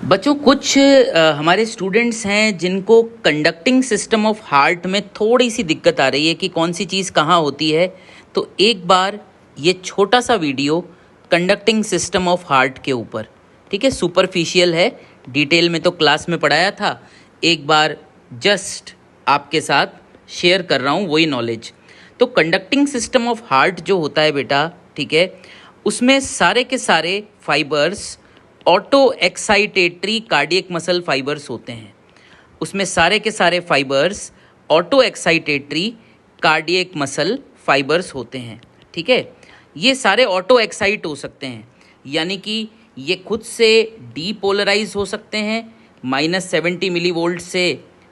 बच्चों कुछ हमारे स्टूडेंट्स हैं जिनको कंडक्टिंग सिस्टम ऑफ हार्ट में थोड़ी सी दिक्कत आ रही है कि कौन सी चीज़ कहाँ होती है। तो एक बार ये छोटा सा video conducting system of heart के ऊपर, ठीक है, सुपरफिशियल है, डिटेल में तो क्लास में पढ़ाया था, एक बार जस्ट आपके साथ शेयर कर रहा हूँ वही नॉलेज। तो कंडक्टिंग सिस्टम ऑफ हार्ट जो होता है बेटा, ठीक है, उसमें सारे के सारे fibres auto excitatory cardiac muscle fibres होते हैं। उसमें सारे के सारे fibres auto excitatory cardiac muscle fibres होते हैं, ठीक है। ये सारे ऑटो एक्साइट हो सकते हैं, यानी कि ये खुद से डीपोलराइज हो सकते हैं -70 मिलीवोल्ट से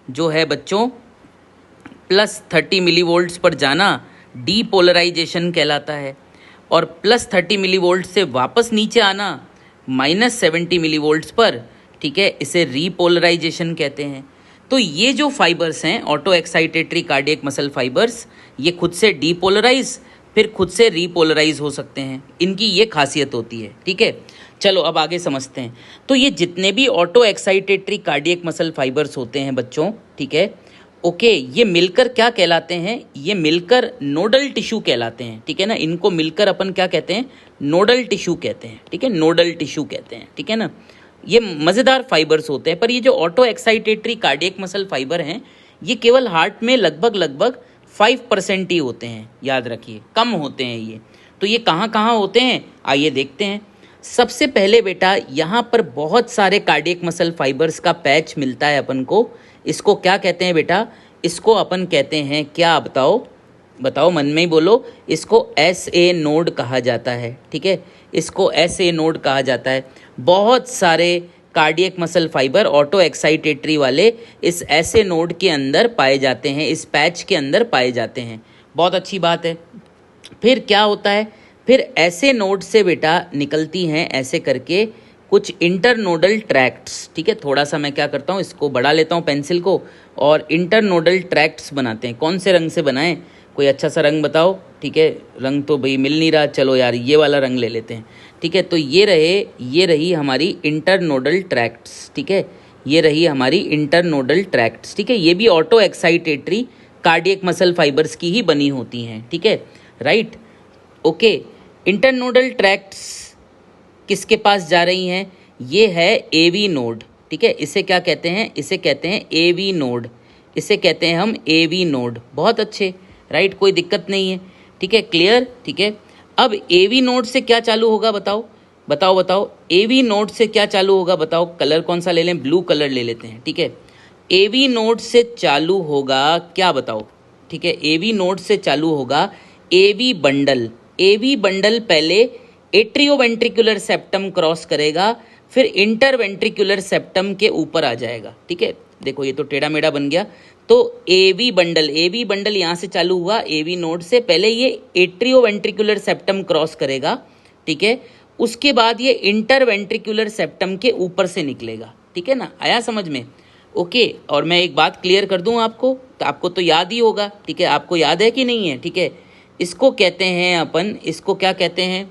जो है बच्चों +30 मिलीवोल्ट्स पर जाना डीपोलराइजेशन कहलाता है, और +30 मिलीवोल्ट से वापस नीचे आना -70 मिलीवोल्ट्स पर, ठीक है, इसे रीपोलराइजेशन कहते हैं। तो ये जो फाइबर्स हैं auto excitatory cardiac muscle fibres, ये खुद से डीपोलराइज फिर खुद से रीपोलराइज हो सकते हैं, इनकी ये खासियत होती है, ठीक है। चलो अब आगे समझते हैं। तो ये जितने भी auto excitatory cardiac muscle fibres होते हैं बच्चों, ठीक है, ओके, ये मिलकर क्या कहलाते हैं? ये मिलकर नोडल टिश्यू कहलाते हैं, ठीक है ना। इनको मिलकर अपन क्या कहते हैं? नोडल टिश्यू कहते हैं, ठीक है, नोडल टिश्यू कहते हैं, ठीक है ना। ये मज़ेदार फाइबर्स होते हैं, पर ये जो auto excitatory cardiac muscle fibre हैं, ये केवल हार्ट में लगभग 5% ही होते हैं, याद रखिए, कम होते हैं ये। तो ये कहाँ कहाँ होते हैं, आइए देखते हैं। सबसे पहले बेटा यहाँ पर बहुत सारे कार्डियक मसल फाइबर्स का पैच मिलता है अपन को। इसको क्या कहते हैं बेटा? इसको अपन कहते हैं क्या? बताओ मन में ही बोलो। इसको SA नोड कहा जाता है, ठीक है, इसको SA नोड कहा जाता है। बहुत सारे cardiac muscle fibre auto excitatory वाले इस SA नोड के अंदर पाए जाते हैं, इस पैच के अंदर पाए जाते हैं। बहुत अच्छी बात है। फिर क्या होता है? फिर ऐसे नोड से बेटा निकलती हैं ऐसे करके कुछ इंटरनोडल ट्रैक्ट्स, ठीक है। थोड़ा सा मैं क्या करता हूँ, इसको बढ़ा लेता हूँ पेंसिल को, और इंटरनोडल ट्रैक्ट्स बनाते हैं। कौन से रंग से बनाएं? कोई अच्छा सा रंग बताओ, ठीक है। रंग तो भाई मिल नहीं रहा, चलो यार ये वाला रंग ले लेते हैं, ठीक है। तो ये रही हमारी इंटरनोडल ट्रैक्ट्स, ठीक है, ये रही हमारी इंटरनोडल ट्रैक्ट्स, ठीक है। ये भी auto excitatory cardiac muscle fibres की ही बनी होती हैं, ठीक है, राइट, ओके। इंटरनोडल ट्रैक्ट्स किसके पास जा रही हैं? ये है AV नोड, ठीक है। इसे क्या कहते हैं? इसे कहते हैं AV नोड, इसे कहते हैं हम AV नोड। बहुत अच्छे, राइट, कोई दिक्कत नहीं है, ठीक है, क्लियर, ठीक है। अब AV नोड से क्या चालू होगा बताओ। AV नोड से क्या चालू होगा बताओ। कलर कौन सा ले लें? ब्लू कलर ले लेते हैं, ठीक है। AV नोड से चालू होगा क्या बताओ, ठीक है। AV नोड से चालू होगा AV बंडल। AV बंडल पहले एट्रियोवेंट्रिकुलर सेप्टम क्रॉस करेगा, फिर इंटरवेंट्रिकुलर सेप्टम के ऊपर आ जाएगा, ठीक है। देखो ये तो टेढ़ा मेढ़ा बन गया। तो AV बंडल यहाँ से चालू हुआ, AV नोड से पहले ये एट्रियोवेंट्रिकुलर सेप्टम क्रॉस करेगा, ठीक है। उसके बाद ये इंटरवेंट्रिकुलर सेप्टम के ऊपर से निकलेगा, ठीक है ना। आया समझ में? ओके। और मैं एक बात क्लियर कर दूं आपको, तो आपको तो याद ही होगा, ठीक है। आपको याद है कि नहीं है? ठीक है, इसको कहते हैं अपन, इसको क्या कहते हैं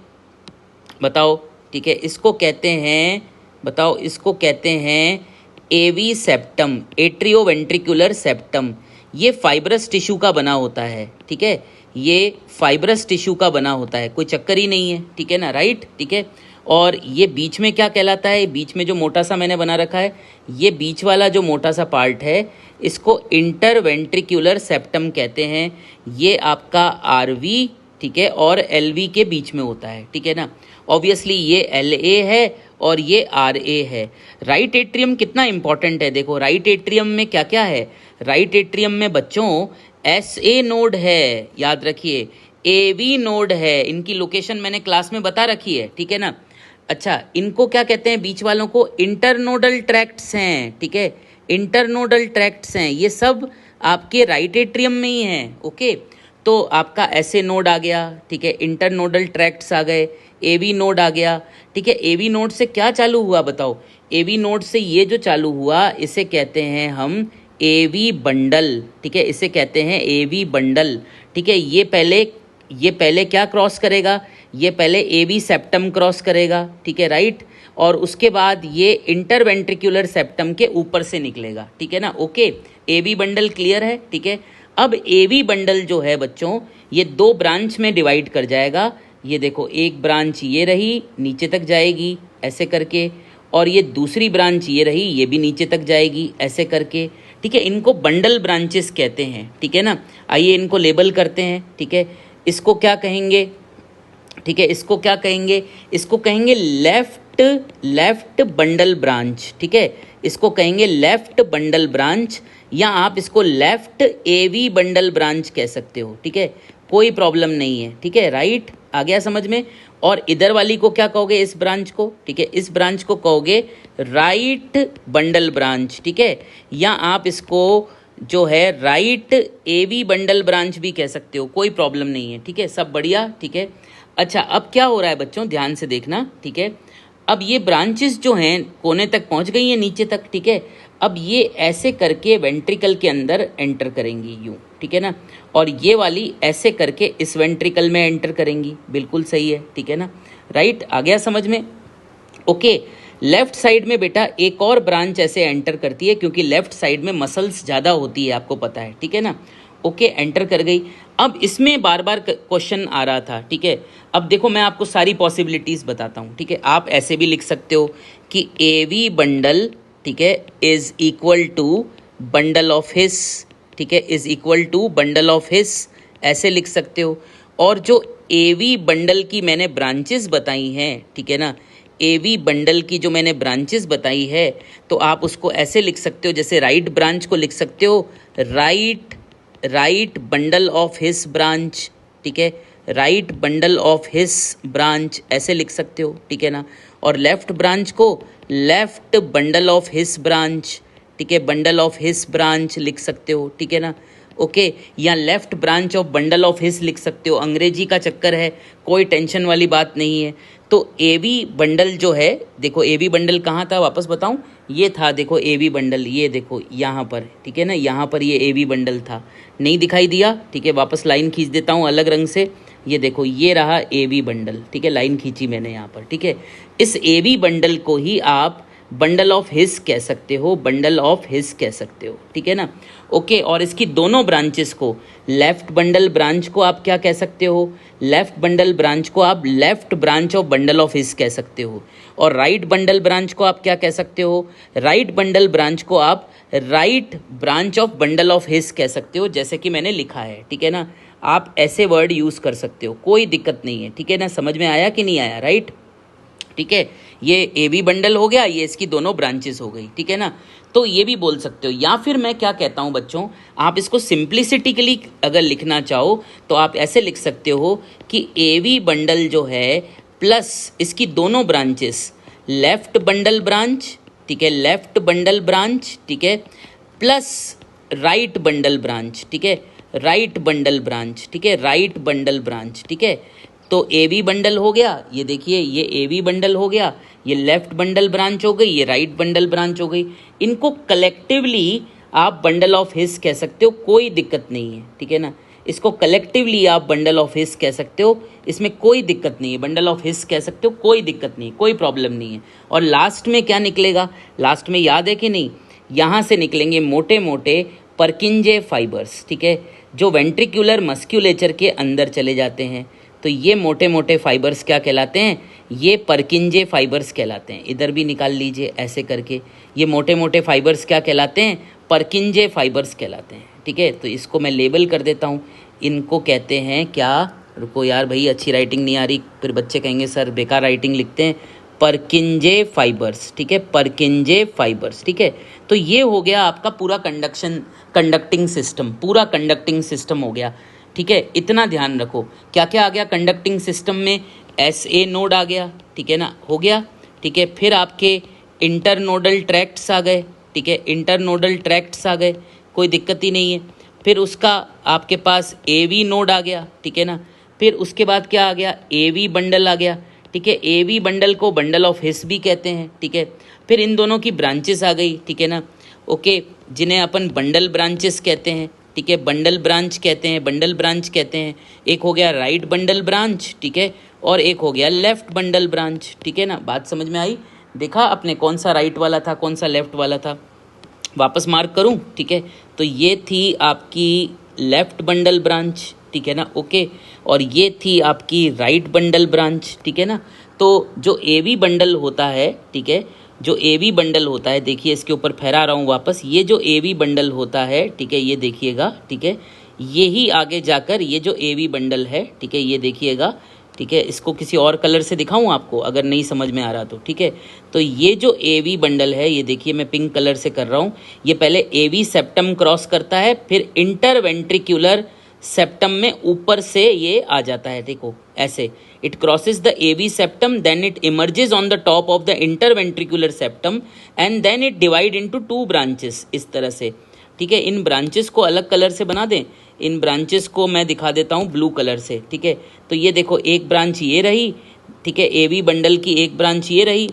बताओ, ठीक है। इसको कहते हैं, बताओ, इसको कहते हैं AV सेप्टम, एट्रियोवेंट्रिकुलर सेप्टम। ये फाइब्रस टिश्यू का बना होता है, ठीक है, ये फाइब्रस टिश्यू का बना होता है, कोई चक्कर ही नहीं है, ठीक है ना, राइट, ठीक है। और ये बीच में क्या कहलाता है? बीच में जो मोटा सा मैंने बना रखा है, ये बीच वाला जो मोटा सा पार्ट है, इसको इंटरवेंट्रिकुलर सेप्टम कहते हैं। ये आपका RV, ठीक है, और LV के बीच में होता है, ठीक है ना। ऑब्वियसली ये LA है और ये RA है। राइट एट्रियम कितना इंपॉर्टेंट है, देखो राइट एट्रियम में क्या क्या है। राइट एट्रियम में बच्चों SA नोड है, याद रखिए, AV नोड है, इनकी लोकेशन मैंने क्लास में बता रखी है, ठीक है ना। अच्छा, इनको क्या कहते हैं? बीच वालों को इंटरनोडल ट्रैक्ट्स हैं, ठीक है, इंटरनोडल ट्रैक्ट्स हैं। ये सब आपके राइट एट्रियम में ही हैं, ओके। तो आपका SA नोड आ गया, ठीक है, इंटरनोडल ट्रैक्ट्स आ गए, AV नोड आ गया, ठीक है। AV नोड से क्या चालू हुआ बताओ? AV नोड से ये जो चालू हुआ, इसे कहते हैं हम AV बंडल, ठीक है, इसे कहते हैं AV बंडल, ठीक है। ये पहले क्या क्रॉस करेगा? ये पहले ए बी सेप्टम क्रॉस करेगा, ठीक है, राइट, और उसके बाद ये इंटरवेंट्रिकुलर सेप्टम के ऊपर से निकलेगा, ठीक है ना। Okay, A B bundle clear है, ठीक है। अब ए बी बंडल जो है बच्चों, ये 2 ब्रांच में डिवाइड कर जाएगा। ये देखो, एक ब्रांच ये रही, नीचे तक जाएगी ऐसे करके, और ये दूसरी ब्रांच ये रही, ये भी नीचे तक जाएगी ऐसे करके, ठीक है। इनको बंडल ब्रांचेस कहते हैं, ठीक है ना। आइए इनको लेबल करते हैं, ठीक है। इसको क्या कहेंगे, ठीक है, इसको क्या कहेंगे, इसको कहेंगे लेफ्ट बंडल ब्रांच, ठीक है, इसको कहेंगे लेफ्ट बंडल ब्रांच, या आप इसको लेफ्ट एवी बंडल ब्रांच कह सकते हो, ठीक है, कोई प्रॉब्लम नहीं है, ठीक है, राइट, आ गया समझ में। और इधर वाली को क्या कहोगे, इस ब्रांच को, ठीक है, इस ब्रांच को कहोगे राइट बंडल ब्रांच, ठीक है, या आप इसको जो है राइट एवी बंडल ब्रांच भी कह सकते हो, कोई प्रॉब्लम नहीं है, ठीक है, सब बढ़िया, ठीक है। अच्छा, अब क्या हो रहा है बच्चों, ध्यान से देखना, ठीक है। अब ये ब्रांचेस जो हैं कोने तक पहुंच गई हैं, नीचे तक, ठीक है। अब ये ऐसे करके वेंट्रिकल के अंदर एंटर करेंगी यूँ, ठीक है ना, और ये वाली ऐसे करके इस वेंट्रिकल में एंटर करेंगी, बिल्कुल सही है, ठीक है ना, राइट, आ गया समझ में। ओके, लेफ्ट साइड में बेटा एक और ब्रांच ऐसे एंटर करती है, क्योंकि लेफ्ट साइड में मसल्स ज़्यादा होती है, आपको पता है, ठीक है ना। ओके, एंटर कर गई। अब इसमें बार बार क्वेश्चन आ रहा था, ठीक है। अब देखो, मैं आपको सारी पॉसिबिलिटीज़ बताता हूँ, ठीक है। आप ऐसे भी लिख सकते हो कि ए वी बंडल, ठीक है, is equal to bundle of his, ठीक है, is equal to bundle of his, ऐसे लिख सकते हो। और जो ए वी बंडल की मैंने ब्रांचेस बताई हैं, ठीक है ना, ए वी बंडल की जो मैंने ब्रांचेस बताई है, तो आप उसको ऐसे लिख सकते हो, जैसे राइट ब्रांच को लिख सकते हो right bundle of his branch, ठीक है, right bundle of his branch ऐसे लिख सकते हो, ठीक है ना। और लेफ्ट ब्रांच को left bundle of his branch, ठीक है, बंडल ऑफ हिस ब्रांच लिख सकते हो, ठीक है ना। ओके, या left branch of bundle of हिस लिख सकते हो, अंग्रेजी का चक्कर है, कोई टेंशन वाली बात नहीं है। तो ए वी बंडल जो है, देखो ए वी बंडल कहाँ था, वापस बताऊँ, ये था, देखो ए वी बंडल, ये देखो यहाँ पर, ठीक है ना, यहाँ पर ये ए वी बंडल था, नहीं दिखाई दिया, ठीक है, वापस लाइन खींच देता हूँ अलग रंग से, ये देखो ये रहा ए वी बंडल, ठीक है, लाइन खींची मैंने यहाँ पर, ठीक है। इस ए वी बंडल को ही आप बंडल ऑफ हिस कह सकते हो, बंडल ऑफ हिस कह सकते हो, ठीक है ना। ओके, और इसकी दोनों ब्रांचेस को, लेफ्ट बंडल ब्रांच को आप क्या कह सकते हो, लेफ्ट बंडल ब्रांच को आप left branch of bundle of हिस कह सकते हो, और राइट बंडल ब्रांच को आप क्या कह सकते हो, राइट बंडल ब्रांच को आप right branch of bundle of हिस कह सकते हो, जैसे कि मैंने लिखा है, ठीक है ना। आप ऐसे वर्ड यूज़ कर सकते हो, कोई दिक्कत नहीं है, ठीक है ना, समझ में आया कि नहीं आया, राइट, ठीक है। ये ए बी बंडल हो गया, ये इसकी दोनों ब्रांचेस हो गई, ठीक है ना। तो ये भी बोल सकते हो, या फिर मैं क्या कहता हूँ बच्चों, आप इसको सिंप्लिसिटी के लिए अगर लिखना चाहो तो आप ऐसे लिख सकते हो कि ए वी बंडल जो है प्लस इसकी दोनों ब्रांचेस, लेफ्ट बंडल ब्रांच, ठीक है, लेफ्ट बंडल ब्रांच, ठीक है, प्लस राइट बंडल ब्रांच, ठीक है, राइट बंडल ब्रांच, ठीक है, राइट बंडल ब्रांच, ठीक है। तो ए वी बंडल हो गया, ये देखिए ये ए वी बंडल हो गया, ये लेफ्ट बंडल ब्रांच हो गई, ये राइट बंडल ब्रांच हो गई। इनको कलेक्टिवली आप बंडल ऑफ हिस कह सकते हो, कोई दिक्कत नहीं है, ठीक है ना। इसको कलेक्टिवली आप बंडल ऑफ हिस कह सकते हो, इसमें कोई दिक्कत नहीं है, बंडल ऑफ हिस कह सकते हो, कोई दिक्कत नहीं है, कोई प्रॉब्लम नहीं है। और लास्ट में क्या निकलेगा, लास्ट में याद है कि नहीं, यहाँ से निकलेंगे मोटे मोटे परकिंजे फाइबर्स, ठीक है, जो वेंट्रिकुलर मस्क्यूलेचर के अंदर चले जाते हैं। तो ये मोटे मोटे फाइबर्स क्या कहलाते हैं, ये परकिंजे फाइबर्स कहलाते हैं। इधर भी निकाल लीजिए ऐसे करके, ये मोटे मोटे फाइबर्स क्या कहलाते हैं, परकिंजे फाइबर्स कहलाते हैं, ठीक है। तो इसको मैं लेबल कर देता हूँ, इनको कहते हैं क्या, रुको यार भाई, अच्छी राइटिंग नहीं आ रही, फिर बच्चे कहेंगे सर बेकार राइटिंग लिखते हैं, परकिंजे फाइबर्स, ठीक है, परकिंजे फाइबर्स, ठीक है। तो ये हो गया आपका पूरा कंडक्टिंग सिस्टम, पूरा कंडक्टिंग सिस्टम हो गया, ठीक है। इतना ध्यान रखो, क्या क्या आ गया कंडक्टिंग सिस्टम में, एस ए नोड आ गया, ठीक है ना, हो गया, ठीक है। फिर आपके इंटरनोडल ट्रैक्ट्स आ गए, ठीक है, इंटरनोडल ट्रैक्ट्स आ गए, कोई दिक्कत ही नहीं है। फिर उसका आपके पास ए वी नोड आ गया, ठीक है ना। फिर उसके बाद क्या आ गया, ए वी बंडल आ गया, ठीक है, ए वी बंडल को बंडल ऑफ हिस भी कहते हैं, ठीक है। फिर इन दोनों की ब्रांचेस आ गई, ठीक है ना, ओके, जिन्हें अपन बंडल ब्रांचेस कहते हैं, ठीक है, बंडल ब्रांच कहते हैं, बंडल ब्रांच कहते हैं। एक हो गया राइट बंडल ब्रांच, ठीक है, और एक हो गया लेफ्ट बंडल ब्रांच, ठीक है ना। बात समझ में आई? देखा आपने कौन सा राइट वाला था, कौन सा लेफ्ट वाला था? वापस मार्क करूं, ठीक है। तो ये थी आपकी लेफ्ट बंडल ब्रांच, ठीक है ना, ओके। और ये थी आपकी राइट बंडल ब्रांच, ठीक है ना। तो जो एवी बंडल होता है, ठीक है, जो एवी बंडल होता है, देखिए इसके ऊपर फहरा रहा हूँ वापस, ये जो एवी बंडल होता है, ठीक है, ये देखिएगा, ठीक है, ये ही आगे जाकर ये जो एवी बंडल है, ठीक है, ये देखिएगा, ठीक है। इसको किसी और कलर से दिखाऊं आपको अगर नहीं समझ में आ रहा तो, ठीक है। तो ये जो एवी बंडल है, ये देखिए मैं पिंक कलर से कर रहा हूँ, ये पहले एवी सेप्टम क्रॉस करता है, फिर इंटरवेंट्रिकुलर सेप्टम में ऊपर से ये आ जाता है, देखो ऐसे, it crosses the AV septum, then it emerges on the top of the interventricular septum and then it divide into 2 branches, इस तरह से, ठीक है। इन ब्रांचेस को अलग कलर से बना दें, इन ब्रांचेस को मैं दिखा देता हूँ ब्लू कलर से, ठीक है। तो ये देखो एक ब्रांच ये रही, ठीक है, एवी बंडल की एक ब्रांच ये रही,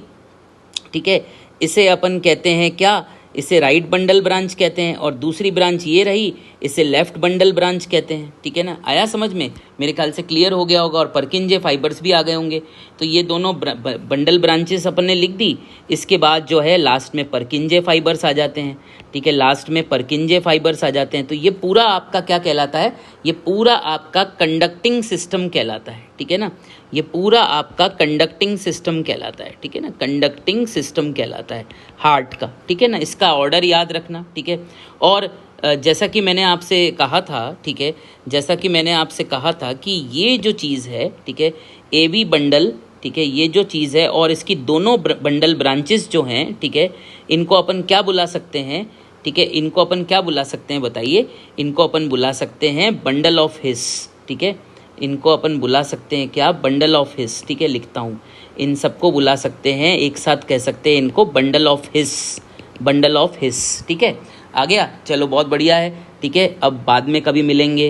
ठीक है। इसे अपन कहते हैं क्या, इसे राइट बंडल ब्रांच कहते हैं, और दूसरी ब्रांच ये रही, इसे लेफ्ट बंडल ब्रांच कहते हैं, ठीक है ना। आया समझ में? मेरे ख्याल से क्लियर हो गया होगा, और परकिंजे फाइबर्स भी आ गए होंगे। तो ये दोनों बंडल ब्रांचेस अपन ने लिख दी। इसके बाद जो है लास्ट में परकिंजे फाइबर्स आ जाते हैं, ठीक है, लास्ट में परकिंजे फाइबर्स आ जाते हैं। तो ये पूरा आपका क्या कहलाता है? ये पूरा आपका कंडक्टिंग सिस्टम कहलाता है, ठीक है ना। ये पूरा आपका कंडक्टिंग सिस्टम कहलाता है, ठीक है ना, कंडक्टिंग सिस्टम कहलाता है हार्ट का, ठीक है ना। इसका ऑर्डर याद रखना, ठीक है। और जैसा कि मैंने आपसे कहा था, ठीक है, जैसा कि मैंने आपसे कहा था कि ये जो चीज़ है, ठीक है, एवी बंडल, ठीक है, ये जो चीज़ है और इसकी दोनों बंडल ब्रांचेस जो हैं, ठीक है, इनको अपन क्या बुला सकते हैं, ठीक है, इनको अपन क्या बुला सकते हैं बताइए? इनको अपन बुला सकते हैं बंडल ऑफ हिस, ठीक है, इनको अपन बुला सकते हैं क्या? बंडल ऑफ हिस, ठीक है, लिखता हूँ, इन सबको बुला सकते हैं, एक साथ कह सकते हैं इनको bundle of his, bundle of his, ठीक है। आ गया? चलो बहुत बढ़िया है, ठीक है। अब बाद में कभी मिलेंगे,